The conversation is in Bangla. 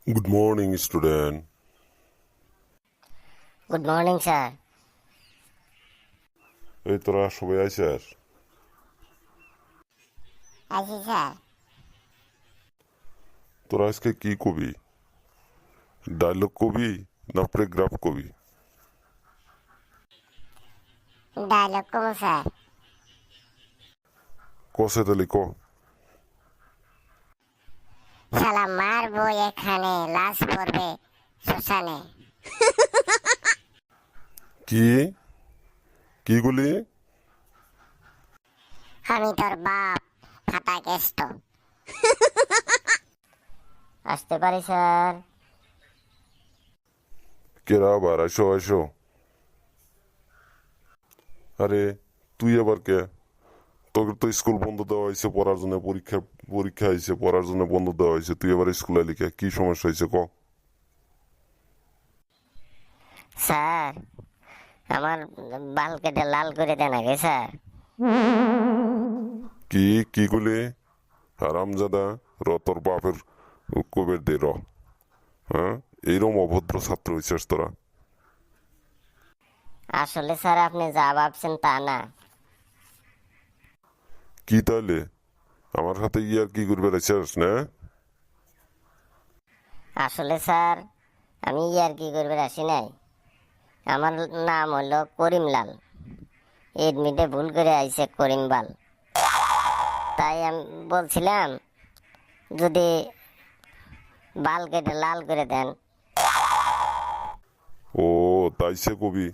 Good morning, student. Good morning sir. এই তোরা সবাই আইসাস? আছি স্যার। তোরা আজকে কি কবি? ডায়লগ কবি না প্যারাগ্রাফ কবি? ডায়লগ কম স্যার। কসে তালি ক। শালা মারবো এখানে, লাশ পড়বে শ্মশানে। কি কি গুলি? আমি তোর বাপ, ফাটা কেষ্ট। আসতে পারি স্যার? কেরা আবার আইসো আইসো। আরে তুই আবার কে? তোকে তো স্কুল বন্ধ দেওয়া হয়েছে পড়ার জন্য, পরীক্ষা হয়েছে পড়ার জন্য বন্ধ দেওয়া হয়েছে, তুই আবার স্কুলে লিখে কি সমস্যা হয়েছে ক। স্যার, আমার বাল কেটে লাল করে দেন আগে স্যার। কি কি গুলি? হারামজাদা, র তোর বাপের কবের দে র। হ্যাঁ, এইরকম অভদ্র ছাত্র হয়েছিস তোরা? আসলে স্যার আপনি যা ভাবছেন তা না। কি তাহলে আমার হাতে ইয়ার কি করবে রেছিস না? আসলে স্যার আমি আর কি করবে আসি নাই। আমার নাম হলো করিমলাল। এডমিটে ভুল করে আইছে করিমবাল। তাই আমি বলছিলাম যদি বাল কেটে লাল করে দেন। ও তাইছে কবি।